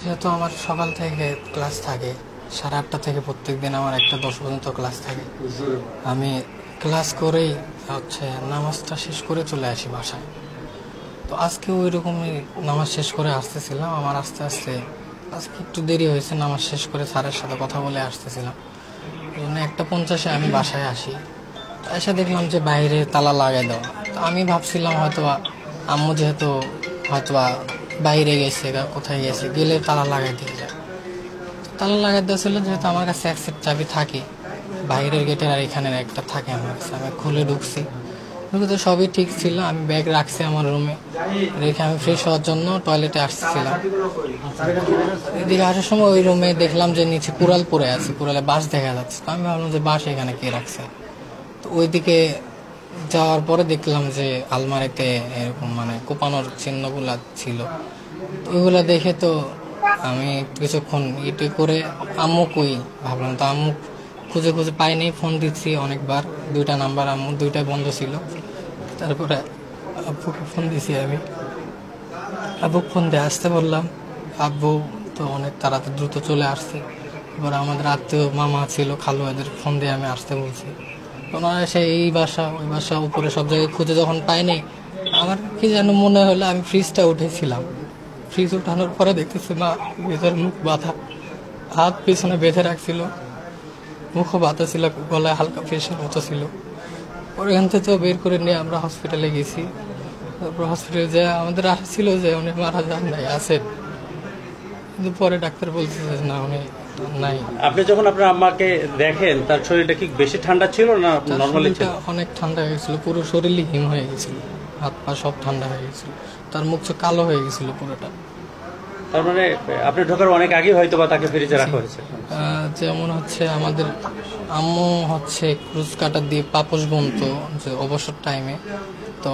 যেহেতু আমার সকাল থেকে ক্লাস থাকে, 8:30 থেকে প্রত্যেক দিন আমার 1:10 পর্যন্ত ক্লাস থাকে। আমি ক্লাস করেই নামাজটা শেষ করে চলে আসি বাসায়। তো আজকে ওই রকমই নামাজ শেষ করে আসতেছিলাম। আমার আস্তে আস্তে আজকে একটু দেরি হয়েছে, নামাজ শেষ করে স্যারের সাথে কথা বলে আসতেছিলাম। এই জন্য 1:50-এ আমি বাসায় আসি। তো এসে দেখলাম যে বাইরে তালা লাগাই দেওয়া। তো আমি ভাবছিলাম হয়তোবা আম্মু যেহেতু হয়তোবা বাইরে গেছে বা কোথায় গেছে, গেলে তালা লাগাই দিয়ে যায়। তালা লাগাই দেওয়া ছিল, যেহেতু আমার কাছে এক সেট চাবি থাকে, বাইরের গেটের আর এখানের একটা থাকে আমার কাছে। আমি খুলে ঢুকছি, ঢুকে তো সবই ঠিক ছিল। আমি ব্যাগ রাখছি আমার রুমে, রেখে আমি ফ্রেশ হওয়ার জন্য টয়লেটে আসছিলাম। এদিকে আসার সময় ওই রুমে দেখলাম যে নিচে কুড়াল পড়ে আছে, কুড়ালে বাঁশ দেখা যাচ্ছে। তো আমি ভাবলাম যে বাঁশ এখানে কে রাখছে। তো ওইদিকে যাওয়ার পরে দেখলাম যে আলমারিতে এরকম কোপানোর চিহ্নগুলা ছিল। ওইগুলা দেখে তো আমি কিছুক্ষণ ইটি করে আম্মু কই ভাবলাম। তো আম্মু খুঁজে খুঁজে পাইনি, ফোন দিচ্ছি অনেকবার, 2টা নাম্বার আম্মু 2টাই বন্ধ ছিল। তারপরে আব্বুকে ফোন দিছি, আমি আব্বুকে ফোন দিয়ে আসতে বললাম। আব্বু তো অনেক তাড়াতাড়ি দ্রুত চলে আসছে। এবার আমাদের আত্মীয় মামা ছিল, খালু, এদের ফোন দিয়ে আমি আসতে বলছি। ওনারা এসে এই বাসা ওই বাসা উপরে সব জায়গায় খুঁজে যখন পাইনি, আমার কি যেন মনে হলো আমি ফ্রিজটা উঠেছিলাম। ফ্রিজ উঠানোর পরে দেখতেছি মা নিজের মুখ বাঁধা, হাত পিছনে বেঁধে রাখছিল, মুখও বাঁধা ছিল, গলায় হালকা প্রেশার মতো ছিল। ওখান থেকে বের করে নিয়ে আমরা হসপিটালে গেছি। তারপর হসপিটালে যে আমাদের আশা ছিল যে উনি মারা যান নাই, আছেন, কিন্তু পরে ডাক্তার বলছে যে না, উনি নাই। আপনি যখন আপনার আম্মাকে দেখেন, তার শরীরটা কি বেশি ঠান্ডা ছিল না নরমালি ছিল? অনেক ঠান্ডা হয়ে গেছিল, পুরো শরীরই হিম হয়ে গেছিল, হাত পা সব ঠান্ডা হয়ে গেছিল, তার মুখ চোখ কালো হয়ে গেছিল পুরোটা। তার মানে আপনি ঢোকার অনেক আগে হয়তো বা তাকে ফ্রিজে রাখা হয়েছে। যেমন আমাদের আম্মু ক্রুজ কাটার দিয়ে পাপোশ বুনতো যে অবসর টাইমে। তো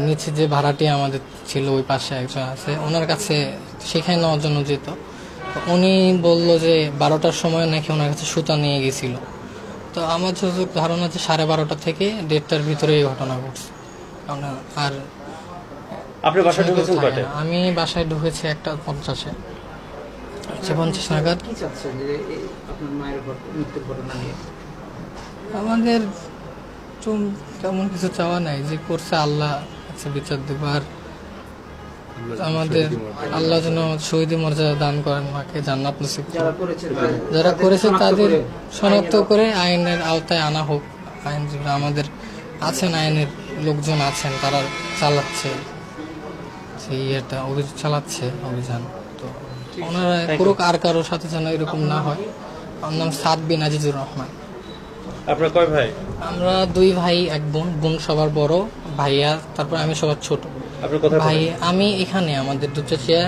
নিচে যে ভাড়াটি আমাদের ছিল, ওই পাশে একজন আছে, ওনার কাছে শেখাই নেওয়ার জন্য যেত। উনি বললো যে 12টার সময় নাকি ওনার কাছে সুতা নিয়ে গেছিল। তো আমার যতটুকু ধারণা যে 12:30 থেকে 1:30টার ভিতরে এই ঘটনা ঘটছে। আর আপনি বাসায় ঢুকেছেন কয়টায়? আমি বাসায় ঢুকেছি 1:50-এ, 50 নাগাদ। আমাদের তেমন কিছু চাওয়া নাই, যে করছে আল্লাহ বিচার দেব। আর আমাদের আল্লাহ যেন শহীদ মর্যাদা দান করেন, মাকে জান্নাত নসিব করেন। যারা করেছে তাদের শনাক্ত করে আইনের আওতায় আনা হোক। আইনজীবী আমাদের আছেন, আইনের লোকজন আছেন, তারা চালাচ্ছে অভিযান চালাচ্ছে অভিযান। তো ওনারা পুরো আর কারোর সাথে যেন এরকম না হয়। আমার নাম সাদ বিন আজিজুর রহমান। আপনার কয় ভাই? আমরা 2 ভাই 1 বোন। বোন সবার বড়, ভাইয়া, তারপর আমি সবার ছোট। আপনার কোথায় ভাই আমি এখানে আমাদের দুচাচিয়া